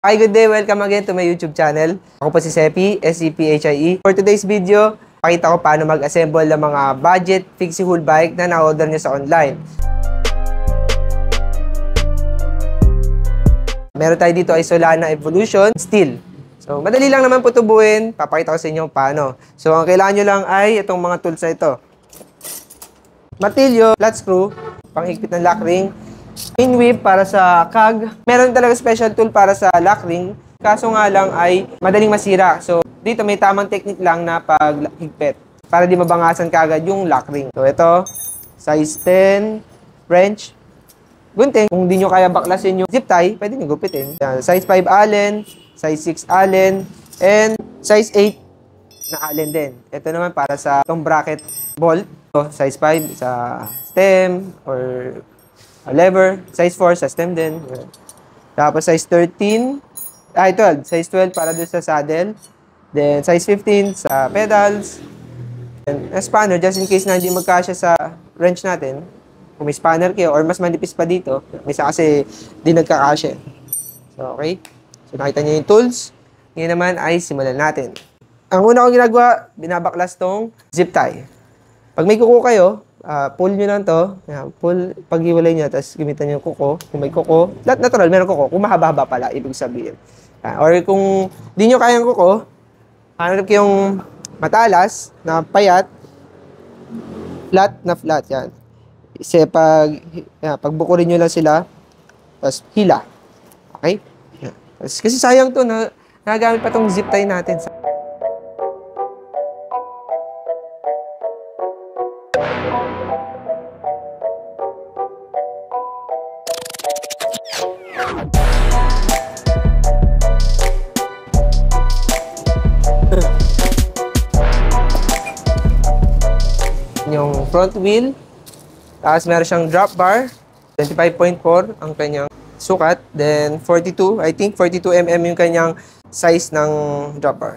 Hi, good day. Welcome again to my YouTube channel. Ako po si Sepi, S-E-P-H-I-E. For today's video, pakita ko paano mag-assemble ng mga budget fixie wheel bike na na-order nyo sa online. Meron tayo dito ay Solana Evolution Steel. So, madali lang naman po tubuin. Papakita ko sa inyo paano. So, ang kailangan nyo lang ay itong mga tools na ito. Martilyo, flat screw, panghigpit ng lock ring, pin whip para sa cog. Meron talaga special tool para sa lock ring. Kaso nga lang ay madaling masira. So, dito may tamang technique lang na paghigpit para di mabangasan kagad yung lock ring. So, ito, size 10 wrench. Gunting, kung di nyo kaya baklasin yung zip tie, pwede nyo gupitin. Yan, size 5 Allen, size 6 Allen, and size 8 na Allen din. Ito naman para sa itong bracket bolt. So, size 5 sa stem or lever. Size 4 sa stem din. Tapos size 12 size 12 para doon sa saddle. Then size 15 sa pedals. And a spanner just in case na hindi magkasya sa wrench natin. Kung may spanner kayo or mas manipis pa dito, may isa kasi di nagkakasya. So, okay. So, nakita niyo yung tools. Ngayon naman ay simulan natin. Ang una kong ginagawa, binabaklas tong zip tie. Pag may kuko kayo, pull nyo lang to. Yan, pull, paghiwalay nyo, tapos gamitan nyo yung kuko. Kung may kuko, natural, meron kuko. Kung mahaba-haba pala, ibig sabihin. Or kung di nyo kayang kuko, hanap yung matalas na payat, flat na flat. Yan. Kasi pagbukurin nyo lang sila, tapos hila. Okay? Yan. Kasi sayang to, nagamit pa tong zip tie natin. Yung front wheel, tapos meron siyang drop bar, 25.4 ang kanyang sukat, then 42, I think 42 mm yung kanyang size ng drop bar.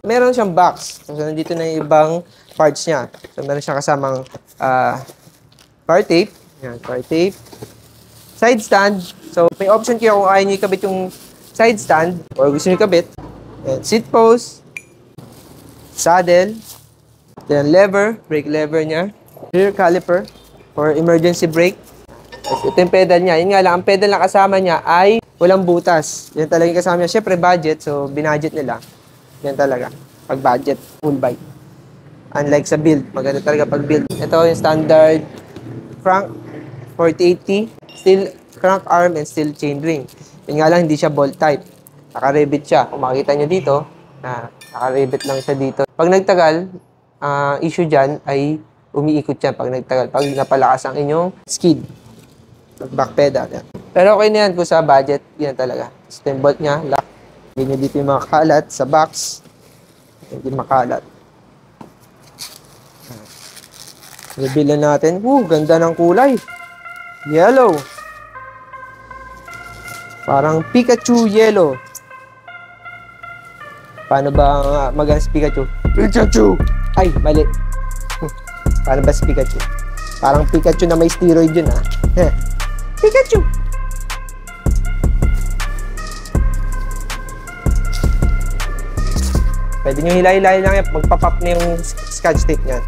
Meron siyang box, so nandito na yung ibang parts niya. So meron siyang kasamang bar tape, yan, bar tape, side stand, so may option kayo kung ayaw nyo ikabit yung side stand or gusto nyo ikabit, and seat post, saddle, then lever, brake lever niya, rear caliper for emergency brake. Ito yung pedal niya. Yun nga lang, ang pedal na kasama niya ay walang butas. Yan talaga yung kasama niya. Siyempre budget, so binudget nila. Yan talaga, pag budget, full bike. Unlike sa build, maganda talaga pag build. Ito yung standard crank 4080, steel crank arm and steel chain ring. Yun nga lang, hindi siya bolt type. Naka-rivet siya. Kung makikita nyo dito, naka-rivet lang siya dito. Pag nagtagal, issue dyan ay umiikot yan pag nagtagal. Pag napalakas ang inyong skid. Back pedal. Yan. Pero okay na yan kung sa budget. Yan talaga. Stem bolt niya, lock. Hindi nyo dito yung mga kalat sa box. Hindi makalat. Reveal na natin. Ganda ng kulay. Yellow. Parang Pikachu yellow. Paano ba mag-anas Pikachu? Pikachu! Ay, mali. Paano ba si Pikachu? Parang Pikachu na may steroid yun, ha? Pikachu! Pwede nyo hilay-hilay lang yan. Magpapap na yung scotch tape niyan.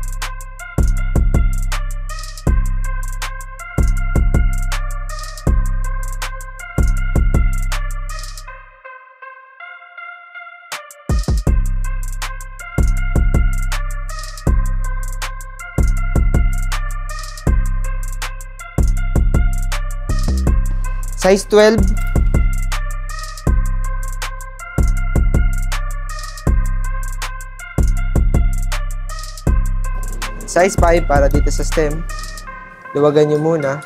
Size 12. Size 5 para dito sa stem. Luwagan nyo muna.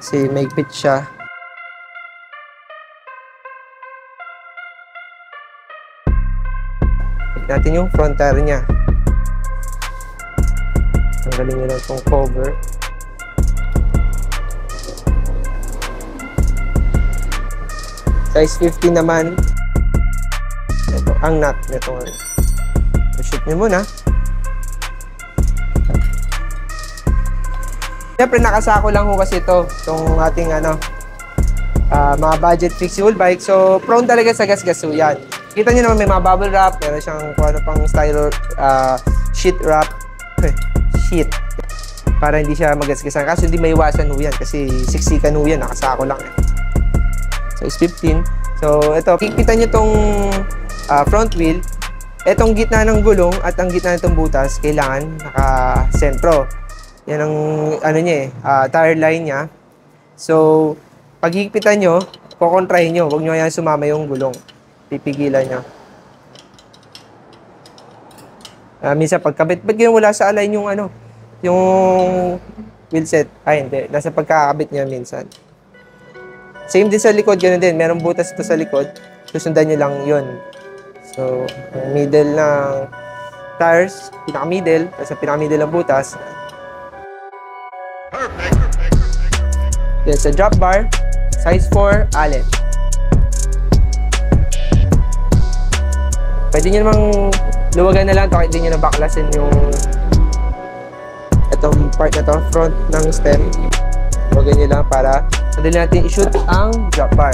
Kasi may fit siya. Check natin yung front tire niya. Tanggalin nyo lang itong cover. Size 15 naman. Ito, ang nut nito. Shoot nyo muna. Siyempre, nakasako lang ho kasi ito. Itong ating mga budget fixable bike. So, prone talaga sa gas-gaso yan. Kita nyo naman may mga bubble wrap, meron siyang kung ano pang styro sheet wrap. Sheet. Para hindi siya magasgasan. Kaso hindi maiwasan ho yan kasi siksikan ho yan, nakasako lang eh. Size 15. So, ito, kikita nyo tong front wheel. Etong gitna ng gulong at ang gitna nitong butas, kailangan naka-sentro. Yan ang ano niya tire line niya. So, pag higpitan nyo, kukontrahin nyo. Huwag nyo yan sumama yung gulong. Pipigilan nyo. Minsan pagkabit, ba't ganyan wala sa align yung ano? Yung wheel set. Ay, hindi. Nasa pagkakabit niya minsan. Same din sa likod, ganoon din. Merong butas ito sa likod. Susundan nyo lang yun. So, middle ng tires, pinaka-middle, sa pinaka-middle ng butas. Then sa drop bar, size 4, Allen. Pwede nyo namang luwagan na lang ito, hindi nyo na baklasin yung itong part na to, front ng stem. Luwagan nyo lang para madali natin i-shoot ang drop bar.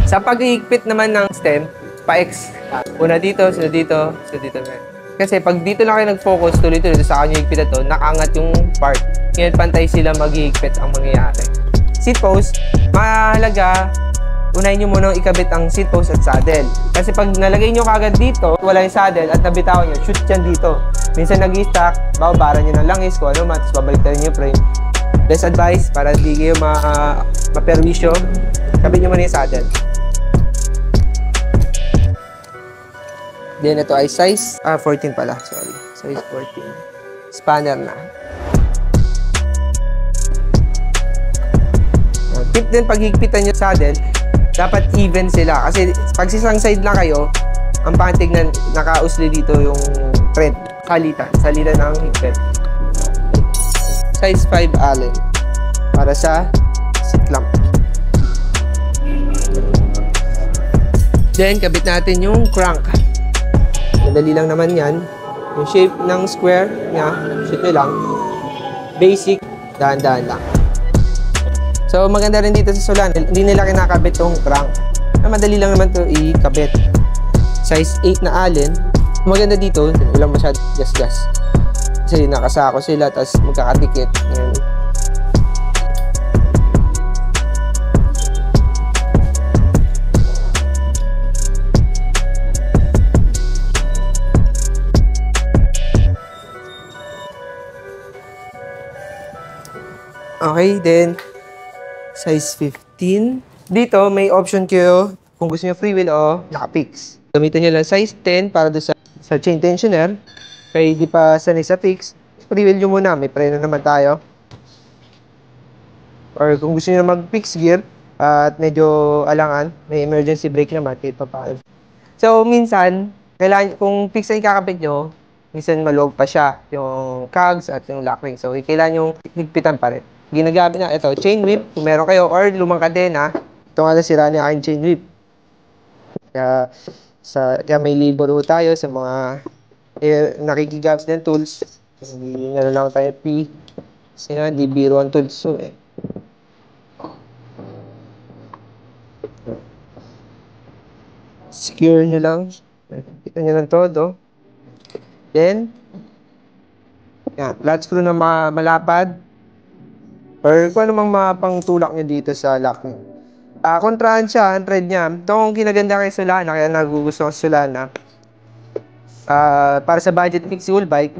Sa pag-iigpit naman ng stem, pa-X. Una dito, sunod dito, sunod dito. Kasi pag dito lang kayo nag-focus, tuloy-tuloy sa kanya higpit ito, nakaangat yung part. Ngayon, pantay sila mag-iigpit ang mangyayari. Seat post, mahalaga, unahin nyo munang ikabit ang seat post at saddle. Kasi pag nalagay nyo kagad dito, wala yung saddle at nabitawan nyo, shoot yan dito. Minsan nag-i-stack, babaran nyo ng langis kung ano man, tapos babalik tayo yung frame. Best advice, para di kayo ma-perwisyo, kabit nyo muna yung saddle. Then ito ay size 14 pala, sorry. Size 14. Spanner na. Tip din pag higpitan yung saddle, dapat even sila. Kasi pag isang side lang kayo, ang pantig na nakausli dito yung thread. Salitan ng higpit. Size 5 Allen. Para sa seat clamp. Then, kabit natin yung crank. Madali lang naman yan. Yung shape ng square niya, shoot nyo lang. Basic, dahan-dahan lang. So, maganda rin dito sa Solan. Hindi nila kinakabit yung crank. Madali lang naman to ikabit. Size 8 na Allen. Maganda dito, walang masyadong gas-gas. Kasi nakasako sila, tapos magkakadikit. Yan. Okay, then size 15. Dito, may option kayo kung gusto nyo free wheel o naka-fix. Gamitin nyo lang size 10 para doon sa chain tensioner. Kaya di pa sanay sa fix, free wheel nyo muna. May preno naman tayo. Or kung gusto nyo mag-fix gear at medyo alangan, may emergency brake naman kahit pa paano. So, minsan, kailangan, kung fix na ikakabit nyo, minsan maluwag pa siya, yung cogs at yung lock ring. So, kailangan yung higpitan pa rin. Ginagamit na ito, chain whip, kung meron kayo, or lumang kadena. Ito nga nasira niya aking chain whip. Kaya may labor tayo sa mga nakikigamit ng tools. Hindi na lang tayo P. Kasi na, di biro ang tools. So, secure nyo lang. Kita nyo ng todo. Then, yan, flat screw na malapad. Or kung ano mang mapangtulak nyo dito sa lock nyo. Kontrahan siya, ang thread niya. Ito kung kinaganda kay Solana, kaya nagugusto ko sa Solana. Para sa budget fixable bike,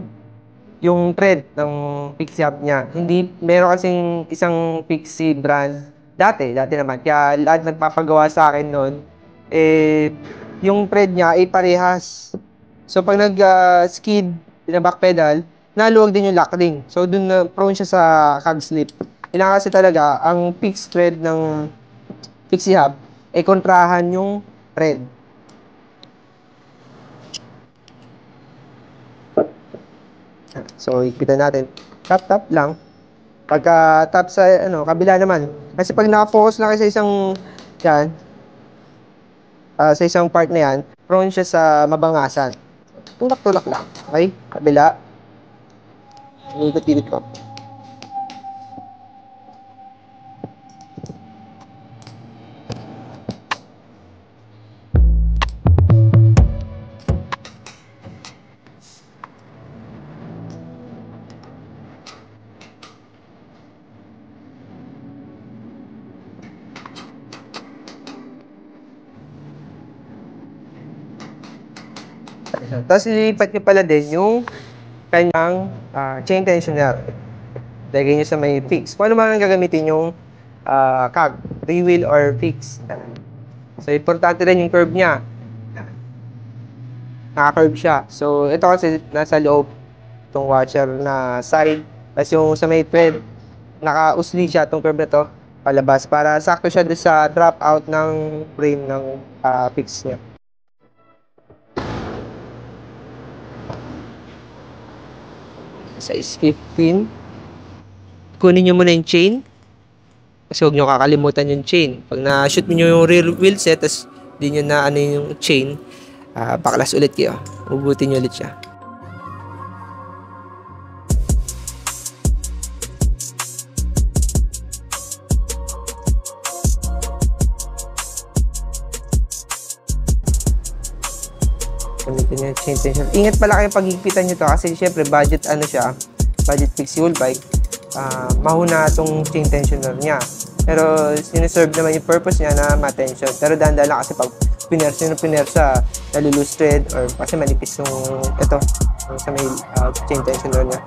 yung thread ng fixie hub niya. Hindi, meron kasing isang fixie brand. Dati naman. Kaya lahat nagpapagawa sa akin noon, yung thread niya ay parehas. So pag nag-skid, na back pedal, naluwag din yung lock ring. So dun na prone siya sa cog slip. Kailangan kasi talaga, ang fixed thread ng fixie hub, kontrahan yung thread. So, ikpitan natin. Tap lang. Pagka tap sa, kabila naman. Kasi pag naka-focus lang kayo sa isang, yan, sa isang part na yan, prone siya sa mabangasan. Tulak-tulak lang. Okay? Kabila. Ikot-ikot ko. Tapos lilipat nyo pala din yung kanyang chain tensioner. Lagay nyo sa may fix. Kung ano man ang gagamitin yung cog, 3-wheel or fix. So, importante rin yung curve niya. Naka-curve siya. So, ito kasi nasa loob itong washer na side. Tapos yung sa may thread, naka-usli siya itong curve na to palabas para sakto siya sa drop out ng frame ng fix niya. Size 15. Kunin nyo muna yung chain. Kasi huwag nyo kakalimutan yung chain. Pag na-shoot nyo yung rear wheel set, tapos di nyo na ano yung chain, baklas ulit kayo. Ugutin nyo ulit siya. Gamitin nyo yung chain tension. Ingat pala kayo pag-higpitan nyo to kasi syempre budget ano siya, budget fixable bike. Mahuna itong chain tensioner niya. Pero sineserve naman yung purpose niya na ma-tension. Pero dahan-dahan lang kasi pag pinersa, nalulose thread or kasi manipis yung ito, yung sa may chain tensioner niya.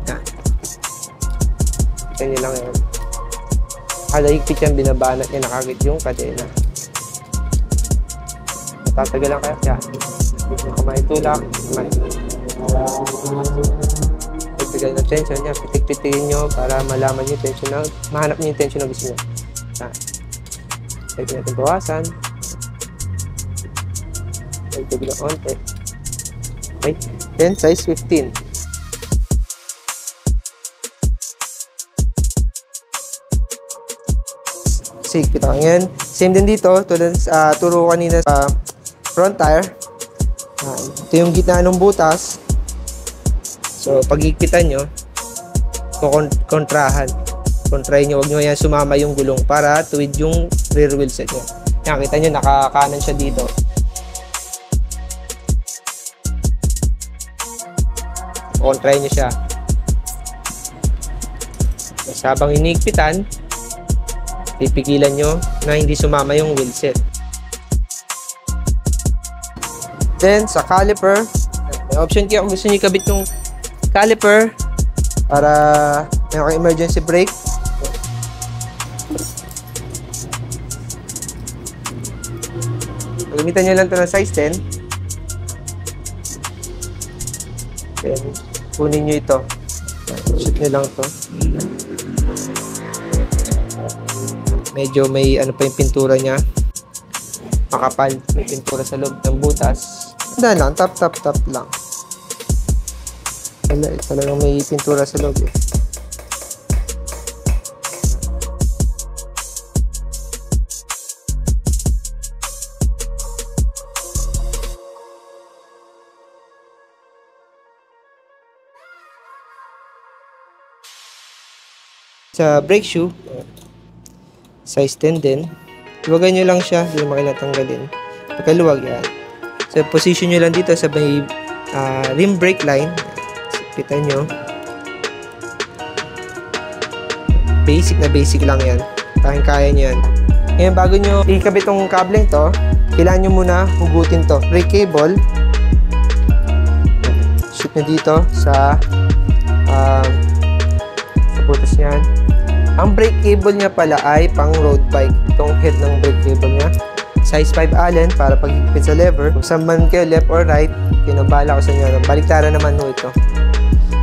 Yan. Ito nyo lang yun. Kada higpit yan, binabanat niya na kagad yung kadena. Matatagal lang kaya. Yan. Kung may tulak, may pagtagal ng tension niya, pitik-pitikin nyo para malaman yung tension na, mahanap nyo yung tension na gusto nyo. Pwede natin bawasan. Pwede bilang onte. Okay. Then, size 15. Sige, kita yan. Same din dito. Tulad turo kanina sa front tire. Ito yung gitna ng butas. So, pag higpitan nyo, kontrahan. Kontrahin nyo, huwag nyo yan sumama yung gulong para tuwid yung rear wheel set nyo. Yan, kita nyo, nakakanan siya dito. Kontrahin nyo siya. Tapos habang inigpitan, pipigilan nyo na hindi sumama yung wheel set. Then, sa caliper, may option kayo kung gusto nyo ikabit yung caliper para meron kang emergency brake. Gamitan nyo lang ito ng size 10. Then, kunin nyo ito. Shoot nyo lang ito. Medyo may ano pa yung pintura niya. Makapal. May pintura sa loob ng butas. Dahil lang. Tap lang. Talagang may pintura sa loob eh. Sa brake shoe, size 10 din. Luwagan nyo lang siya, hindi mo kinatanggalin. Pagkaluwag yan. So, position nyo lang dito sa may rim brake line. Kita nyo. Basic na basic lang yan. Kaya nyo yan. Ngayon, bago nyo ikabit tong kable to, kailangan nyo muna hugutin to. Brake cable. Shoot nyo dito sa butas niyan. Ang brake cable niya pala ay pang road bike. Itong head ng brake cable niya. Size 5 Allen para paghigpit sa lever. Kung saan man kayo, left or right, kinabala ko sa inyo. Baliktaran naman ho ito.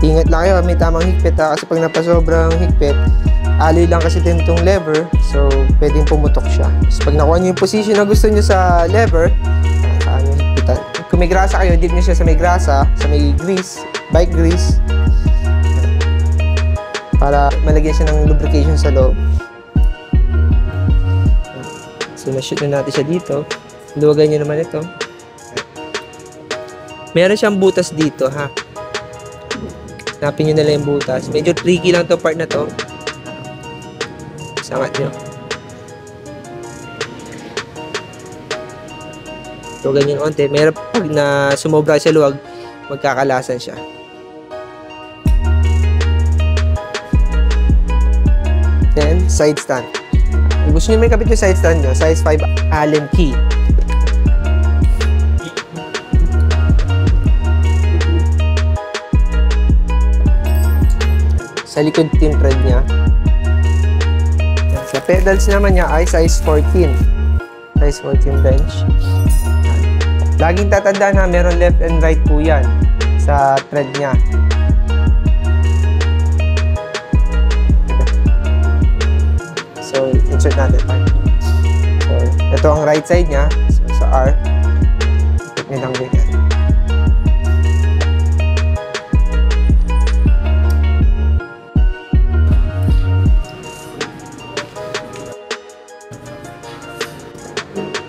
Ingat lang kayo, may tamang higpit ha. Kasi pag napasobrang higpit, alloy lang kasi din itong lever. So, pwedeng pumutok siya. So, pag nakuha nyo yung position na gusto nyo sa lever, kaya nyo higpitan. Kung may grasa kayo, dip nyo siya sa may grasa, sa may grease, bike grease. Para malagyan siya ng lubrication sa loob. So, na-shoot na natin siya dito. Luwagan nyo naman ito. Meron siyang butas dito, ha. Hanapin nyo na lang yung butas. Medyo tricky lang to part na to. Sangat nyo. So, ganyan onte. Meron pag na sumobra sa luwag, magkakalasan siya. Then, side stand. Kung gusto nyo may kapit yung side stand nyo, size 5 Allen key. Sa likod tin thread niya. Sa pedals naman niya ay size 14. Size 14 bench. Laging tatandaan na meron left and right po yan sa thread niya. So, insert natin. So, ito ang right side niya. So, sa R. Put nyo lang ganyan.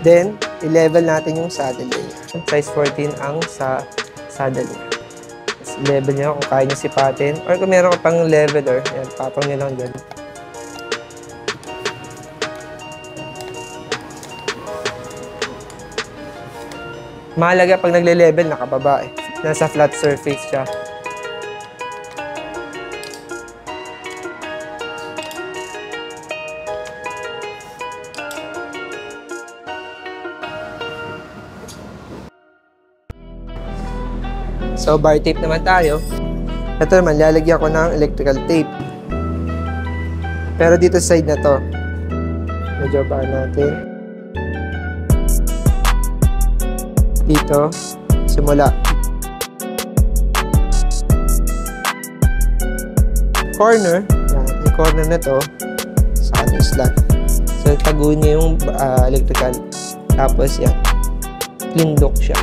Then, i-level natin yung saddle niya. Size 14 ang sa saddle niya. Level niya kung kaya niya sipatin. Or kung meron ka pang leveler, yan, patong niya lang dyan. Mahalaga pag nagle-level, nakababa eh. Nasa flat surface siya. So, bar tape naman tayo. Ito naman, lalagyan ko ng electrical tape. Pero dito sa side na to, medyo bar natin. Dito, simula. Corner, yan, yung corner na to, sa kanong slot. So, taguin niya yung electrical. Tapos, yan, clean look siya.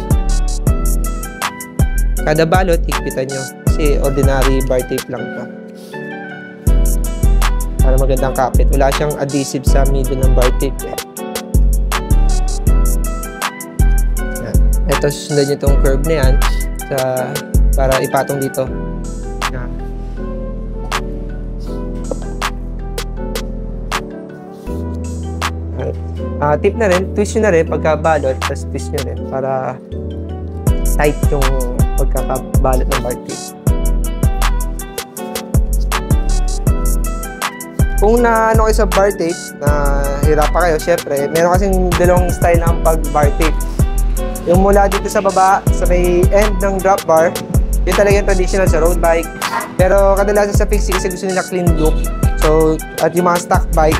Kada balot, higpitan nyo. Kasi ordinary bar tape lang ito. Para magandang kapit. Wala siyang adhesive sa middle ng bar tape. Ito, sundan nyo itong curve na yan para ipatong dito. Yan. Tip na rin, twist nyo na rin pagka balot, tapos twist nyo rin para tight yung pagkakabalot ng bar tape. Kung naano kayo sa bar tape, na hirap pa kayo, syempre, meron kasing dalawang style ng pag-bar tape. Yung mula dito sa baba, sa may end ng drop bar, yun talaga yung traditional sa road bike. Pero kadalasan sa fixie kasi gusto nila clean look. So, at yung mga stock bike,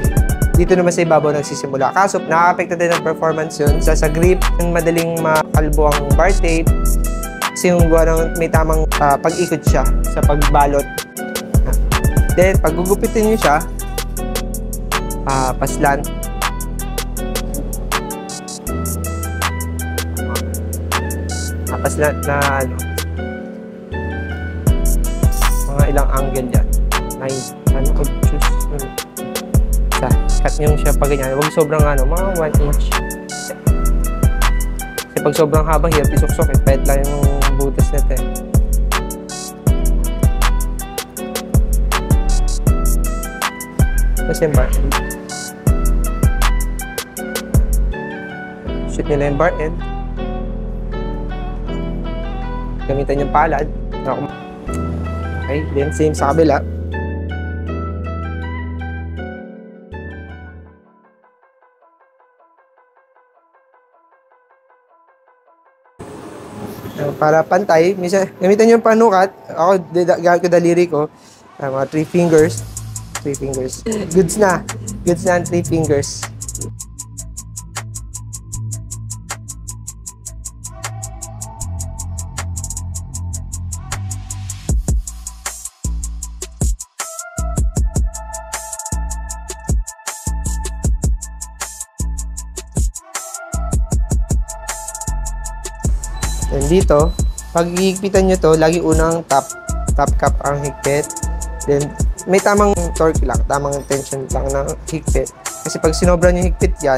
dito naman sa ibabaw nagsisimula. Kaso, nakaka-apekto din ng performance yun. Sa grip, madaling makalbo ang bar tape. Kasi yung may tamang pag-ikot siya sa pagbalot. Then, pag gugupitin nyo siya, paslant. Paslant na ano, mga ilang angle yan. 9, ano ko choose. Cut nyo siya pag ganyan. Huwag sobrang ano, mga 1 inch. Kasi pag sobrang haba, hirap isuksok eh. Pwede lang yung butas nito eh. Tapos yung bar end. Shoot nila yung bar end. Gamitan yung palad. Okay, then same sa kabila. Para pantay, minsan gamitan yung panukat. Ako, gamit ko daliri ko. Mga 3 fingers. 3 fingers. Goods na. Goods na ang 3 fingers. And dito, pag higpitan nyo to, lagi unang top cap ang higpit. Then, may tamang torque lang, tamang tension lang ng higpit. Kasi pag sinobra nyo higpit yan,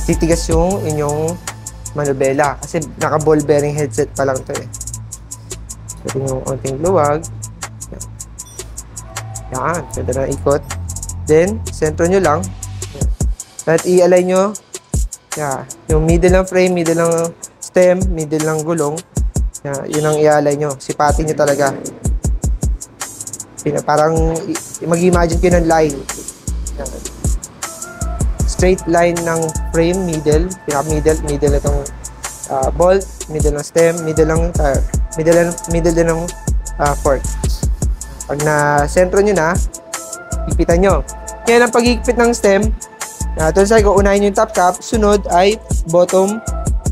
titigas yung inyong manubela. Kasi naka-ball bearing headset pa lang to eh. Pwede yung konting luwag. Yan, pwede na ikot. Then, sentro nyo lang. At i-align nyo. Yan, yung middle ng frame, middle ng stem, middle ng gulong. Yan, yun ang i-align nyo. Sipatin nyo talaga. Parang mag-imagine kayo ng line. Yan. Straight line ng frame, middle, middle itong bolt, middle ng stem, middle ng tire, middle din ng fork. Pag na-sentro nyo na, ipitan nyo. Kaya ang pag-higpit ng stem, tulad ko, unahin yung top cap, sunod ay bottom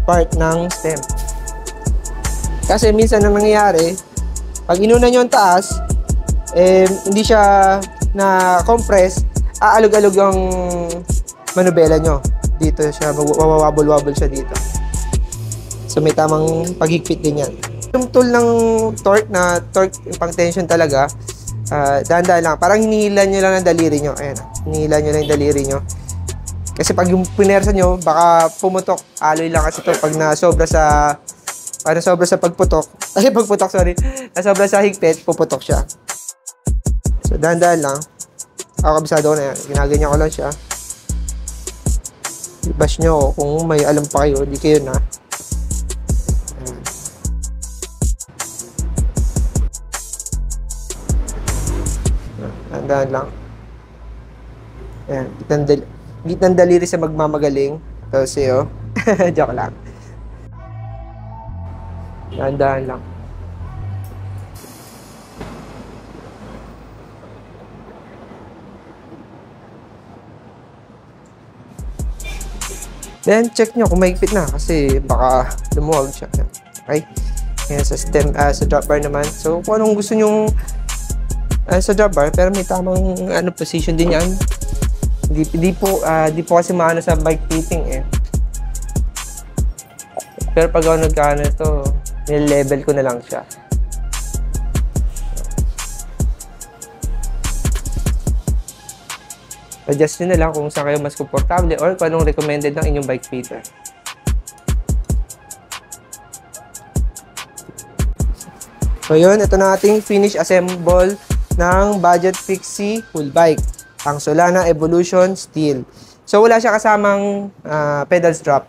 part ng stem. Kasi minsan ang nangyayari, pag inuna nyo ang taas, hindi siya na-compress, aalog-alog yung manubela nyo. Dito siya, mawawabol-wabol siya dito. So may tamang paghigpit din yan. Yung tool ng torque na torque pang tension talaga, dahan-dahan lang. Parang hinihila nyo lang ng daliri nyo. Ayan, hinihila nyo lang yung daliri nyo. Kasi pag yung pinersa nyo, baka pumutok. Aloy lang kasi ito pag nasobra sa pagputok. Ay, pagputok, sorry. Nasobra sa higpit, puputok siya. So dahan-dahan lang. Ako kabisado ko na yan. Ginaganyan ko lang siya. I-bash nyo kung may alam pa kayo, di kayo na. Dahan lang. Ayan, gitnang daliri sa magmamagaling. Kasi, oh. Joke lang. Dahan lang. Then, check nyo kung mahigpit na kasi baka lumuwag siya. Okay? Ayan, sa stem, sa drop bar naman. So, kung anong gusto nyong sa drop bar, pero may tamang position din yan. Di po kasi maano sa bike fitting eh. Pero pag ako nagkaano ito, nil-level ko na lang siya. Adjust nyo na lang kung saan kayo mas komportable or kung anong recommended ng inyong bike fitter. So yun, ito na ating finish assemble ng Budget Fixie full bike, ang Solana Evolution Steel. So wala siya kasamang pedal strap.